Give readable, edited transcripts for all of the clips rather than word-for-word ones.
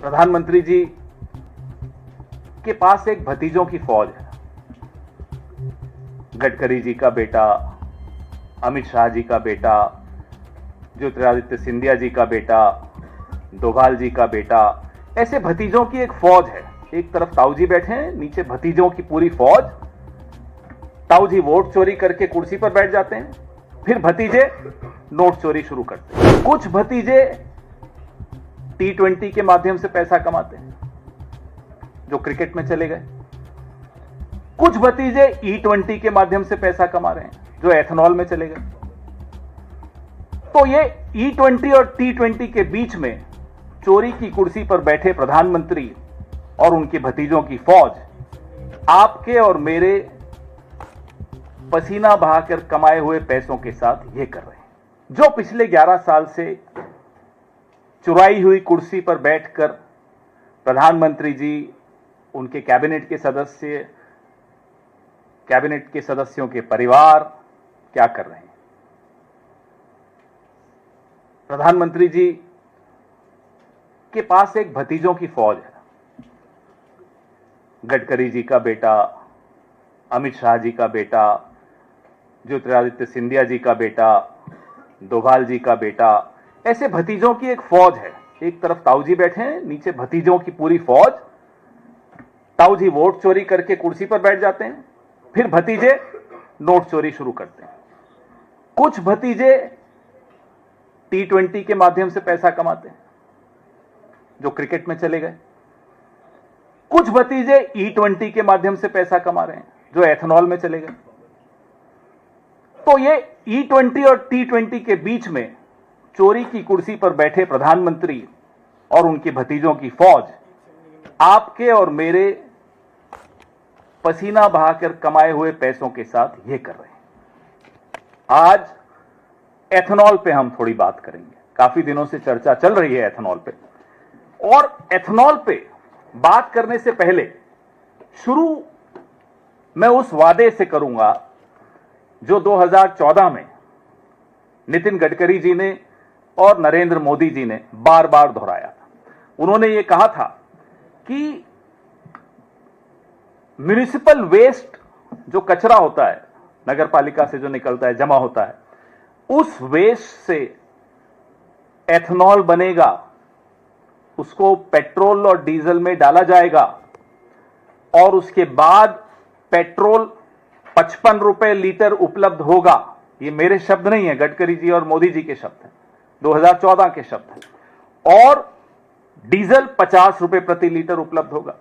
प्रधानमंत्री जी के पास एक भतीजों की फौज है। गडकरी जी का बेटा, अमित शाह जी का बेटा, ज्योतिरादित्य सिंधिया जी का बेटा, डोभाल जी का बेटा, ऐसे भतीजों की एक फौज है। एक तरफ ताऊ जी बैठे हैं, नीचे भतीजों की पूरी फौज। ताऊ जी वोट चोरी करके कुर्सी पर बैठ जाते हैं, फिर भतीजे नोट चोरी शुरू करते हैं। कुछ भतीजे T20 के माध्यम से पैसा कमाते हैं, जो क्रिकेट में चले गए। कुछ भतीजे E20 के माध्यम से पैसा कमा रहे हैं, जो एथेनॉल में चले गए। तो ये E20 और T20 के बीच में चोरी की कुर्सी पर बैठे प्रधानमंत्री और उनके भतीजों की फौज आपके और मेरे पसीना बहाकर कमाए हुए पैसों के साथ ये कर रहे हैं। जो पिछले 11 साल से चुराई हुई कुर्सी पर बैठकर प्रधानमंत्री जी, उनके कैबिनेट के सदस्यों के परिवार क्या कर रहे हैं। प्रधानमंत्री जी के पास एक भतीजों की फौज है। गडकरी जी का बेटा, अमित शाह जी का बेटा, ज्योतिरादित्य सिंधिया जी का बेटा, डोभाल जी का बेटा, ऐसे भतीजों की एक फौज है। एक तरफ ताऊ जी बैठे हैं, नीचे भतीजों की पूरी फौज। ताऊ जी वोट चोरी करके कुर्सी पर बैठ जाते हैं, फिर भतीजे नोट चोरी शुरू करते हैं। कुछ भतीजे T20 के माध्यम से पैसा कमाते हैं, जो क्रिकेट में चले गए। कुछ भतीजे E20 के माध्यम से पैसा कमा रहे हैं, जो एथेनॉल में चले गए। तो ये E20 और T20 के बीच में चोरी की कुर्सी पर बैठे प्रधानमंत्री और उनके भतीजों की फौज आपके और मेरे पसीना बहाकर कमाए हुए पैसों के साथ ये कर रहे हैं। आज एथेनॉल पे हम थोड़ी बात करेंगे। काफी दिनों से चर्चा चल रही है एथेनॉल पे, और एथेनॉल पे बात करने से पहले शुरू मैं उस वादे से करूंगा जो 2014 में नितिन गडकरी जी ने और नरेंद्र मोदी जी ने बार बार दोहराया था। उन्होंने ये कहा था कि म्युनिसिपल वेस्ट, जो कचरा होता है नगर पालिका से जो निकलता है, जमा होता है, उस वेस्ट से एथेनॉल बनेगा, उसको पेट्रोल और डीजल में डाला जाएगा और उसके बाद पेट्रोल 55 रुपए लीटर उपलब्ध होगा। ये मेरे शब्द नहीं है, गडकरी जी और मोदी जी के शब्द हैं, 2014 के शब्द हैं। और डीजल 50 रुपए प्रति लीटर उपलब्ध होगा।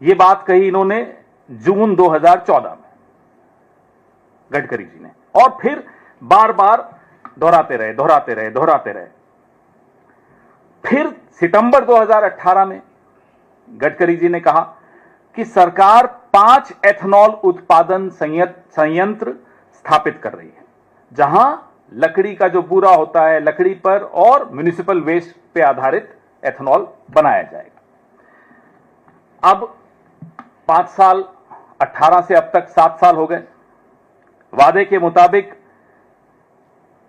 यह बात कही इन्होंने जून 2014 में, गडकरी जी ने, और फिर बार बार दोहराते रहे। फिर सितंबर 2018 में गडकरी जी ने कहा कि सरकार 5 एथेनॉल उत्पादन संयंत्र स्थापित कर रही है, जहां लकड़ी का जो बूरा होता है, लकड़ी पर और म्युनिसिपल वेस्ट पे आधारित एथेनॉल बनाया जाएगा। अब 5 साल, 18 से अब तक 7 साल हो गए। वादे के मुताबिक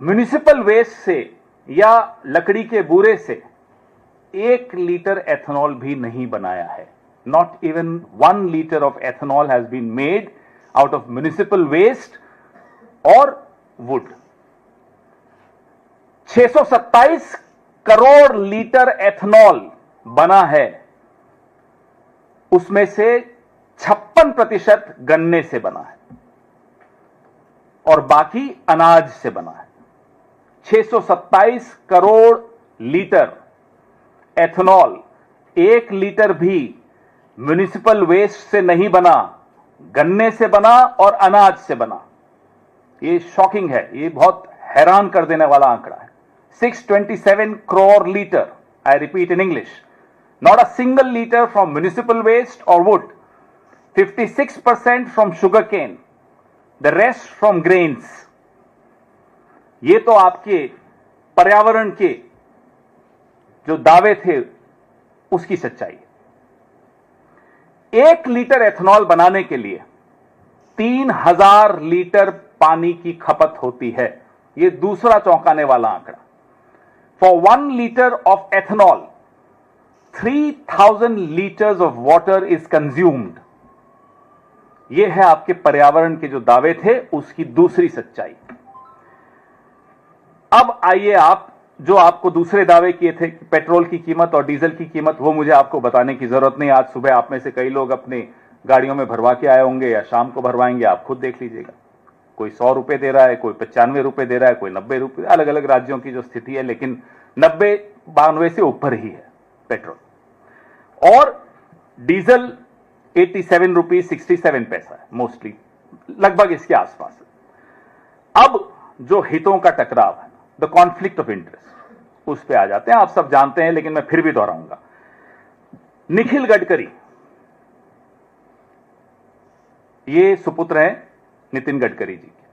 म्युनिसिपल वेस्ट से या लकड़ी के बूरे से 1 लीटर एथेनॉल भी नहीं बनाया है। Not even 1 liter of ethanol has been made out of municipal waste or wood. 627 crore litre ethanol बना है, उसमें से 56% गन्ने से बना है और बाकी अनाज से बना है। 627 करोड़ लीटर एथेनॉल 1 लीटर भी म्युनिसिपल वेस्ट से नहीं बना, गन्ने से बना और अनाज से बना। ये शॉकिंग है, ये बहुत हैरान कर देने वाला आंकड़ा है। 627 crore liter, I repeat in English, not a single liter from municipal waste or wood, 56% from sugarcane, the rest from grains. ये तो आपके पर्यावरण के जो दावे थे उसकी सच्चाई। 1 लीटर एथेनॉल बनाने के लिए 3000 लीटर पानी की खपत होती है। यह दूसरा चौंकाने वाला आंकड़ा। For 1 litre of ethanol 3000 litres of water is consumed. यह है आपके पर्यावरण के जो दावे थे उसकी दूसरी सच्चाई। अब आइए आप जो आपको दूसरे दावे किए थे पेट्रोल की कीमत और डीजल की कीमत, वो मुझे आपको बताने की जरूरत नहीं। आज सुबह आप में से कई लोग अपनी गाड़ियों में भरवा के आए होंगे या शाम को भरवाएंगे, आप खुद देख लीजिएगा। कोई 100 रुपए दे रहा है, कोई 95 रुपए दे रहा है, कोई 90 रुपए, अलग अलग राज्यों की जो स्थिति है, लेकिन 90-92 से ऊपर ही है पेट्रोल। और डीजल 87 रुपीज 67 पैसा है, मोस्टली लगभग इसके आसपास है। अब जो हितों का टकराव है, द कॉन्फ्लिक्ट ऑफ इंटरेस्ट, उस पे आ जाते हैं। आप सब जानते हैं लेकिन मैं फिर भी दोहराऊंगा। निखिल गडकरी ये सुपुत्र हैं नितिन गडकरी जी के।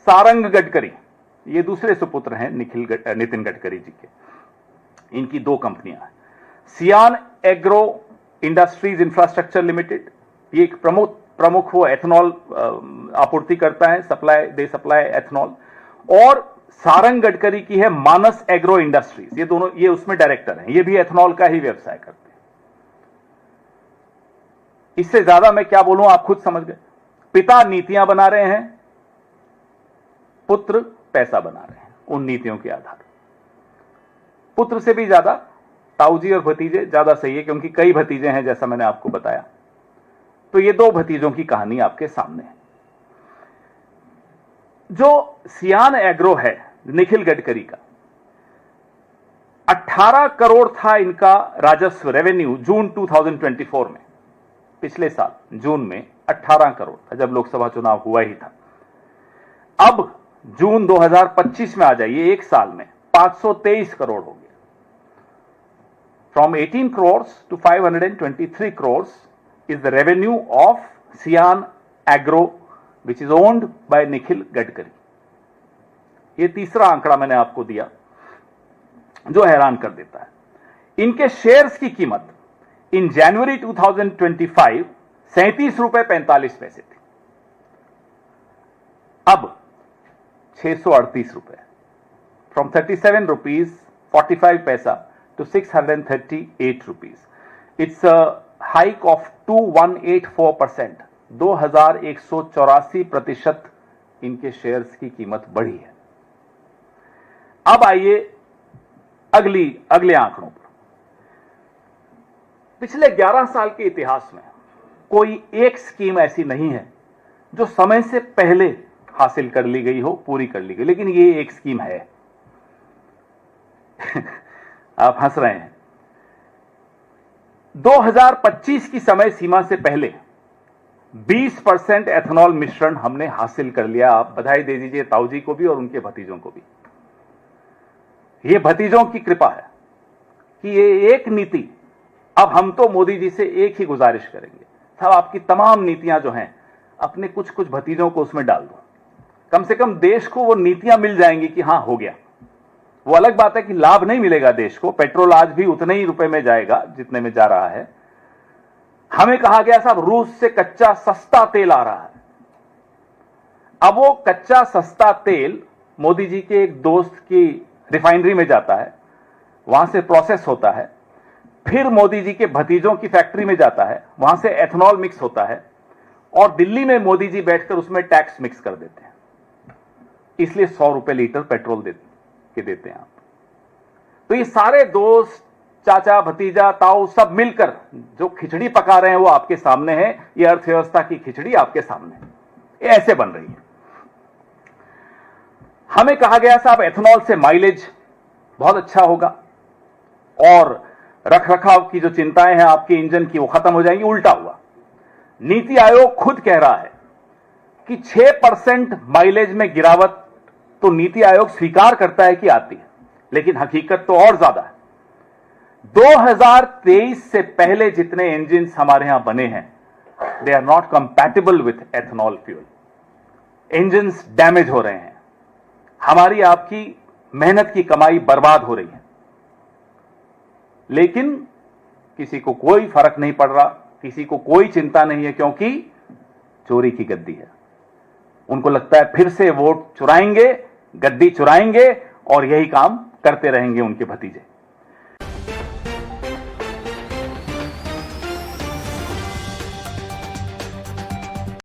सारंग गडकरी ये दूसरे सुपुत्र हैं नितिन गडकरी जी के। इनकी दो कंपनियां हैं, सियान एग्रो इंडस्ट्रीज इंफ्रास्ट्रक्चर लिमिटेड, ये एक प्रमुख वो एथेनॉल आपूर्ति करता है, सप्लाई एथेनॉल। और सारंग गडकरी की है मानस एग्रो इंडस्ट्रीज, ये दोनों ये उसमें डायरेक्टर हैं, ये भी एथेनॉल का ही व्यवसाय करते हैं। इससे ज्यादा मैं क्या बोलूं, आप खुद समझ गए। पिता नीतियां बना रहे हैं, पुत्र पैसा बना रहे हैं उन नीतियों के आधार पर। पुत्र से भी ज्यादा ताऊजी और भतीजे ज्यादा सही है, क्योंकि कई भतीजे हैं जैसा मैंने आपको बताया। तो ये दो भतीजों की कहानी आपके सामने है। जो सियान एग्रो है निखिल गडकरी का, 18 करोड़ था इनका राजस्व रेवेन्यू जून 2024 में। पिछले साल जून में 18 करोड़ था जब लोकसभा चुनाव हुआ ही था। अब जून 2025 में आ जाइए, एक साल में 523 करोड़ हो गया। From 18 crore to 523 crore is the revenue of Cian Agro which is owned by Nikhil Gadkari. ये तीसरा आंकड़ा मैंने आपको दिया जो हैरान कर देता है। इनके शेयर्स की कीमत इन जनवरी 2025 37 रुपए 45 पैसे थी, अब 638 रुपए, from 37 rupees 45 paisa to 638 rupees. It's a hike of 2184%, 2184% इनके शेयर्स की कीमत बढ़ी है। अब आइए अगले आंकड़ों पर। पिछले 11 साल के इतिहास में कोई एक स्कीम ऐसी नहीं है जो समय से पहले हासिल कर ली गई हो, पूरी कर ली गई, लेकिन ये एक स्कीम है। आप हंस रहे हैं। 2025 की समय सीमा से पहले 20% एथेनॉल मिश्रण हमने हासिल कर लिया। आप बधाई दे दीजिए ताऊजी को भी और उनके भतीजों को भी। ये भतीजों की कृपा है कि ये एक नीति, अब हम तो मोदी जी से एक ही गुजारिश करेंगे, साहब आपकी तमाम नीतियां जो हैं अपने कुछ कुछ भतीजों को उसमें डाल दो। कम से कम देश को वो नीतियां मिल जाएंगी कि हां हो गया। वो अलग बात है कि लाभ नहीं मिलेगा देश को, पेट्रोल आज भी उतने ही रुपए में जाएगा जितने में जा रहा है। हमें कहा गया साहब रूस से कच्चा सस्ता तेल आ रहा है। अब वो कच्चा सस्ता तेल मोदी जी के एक दोस्त की रिफाइनरी में जाता है, वहां से प्रोसेस होता है, फिर मोदी जी के भतीजों की फैक्ट्री में जाता है, वहां से एथेनॉल मिक्स होता है और दिल्ली में मोदी जी बैठकर उसमें टैक्स मिक्स कर देते हैं। इसलिए 100 रुपए लीटर पेट्रोल देते हैं आप। तो ये सारे दोस्त, चाचा, भतीजा, ताऊ सब मिलकर जो खिचड़ी पका रहे हैं वो आपके सामने है। ये अर्थव्यवस्था की खिचड़ी आपके सामने है, ये ऐसे बन रही है। हमें कहा गया साहब एथेनॉल से माइलेज बहुत अच्छा होगा और रखरखाव की जो चिंताएं हैं आपके इंजन की वो खत्म हो जाएंगी। उल्टा हुआ। नीति आयोग खुद कह रहा है कि 6% माइलेज में गिरावट तो नीति आयोग स्वीकार करता है कि आती है, लेकिन हकीकत तो और ज्यादा है। 2023 से पहले जितने इंजन हमारे यहां बने हैं, they are not compatible with ethanol fuel. Engine damage हो रहे हैं, हमारी आपकी मेहनत की कमाई बर्बाद हो रही है, लेकिन किसी को कोई फर्क नहीं पड़ रहा, किसी को कोई चिंता नहीं है, क्योंकि चोरी की गद्दी है। उनको लगता है फिर से वोट चुराएंगे, गद्दी चुराएंगे और यही काम करते रहेंगे उनके भतीजे।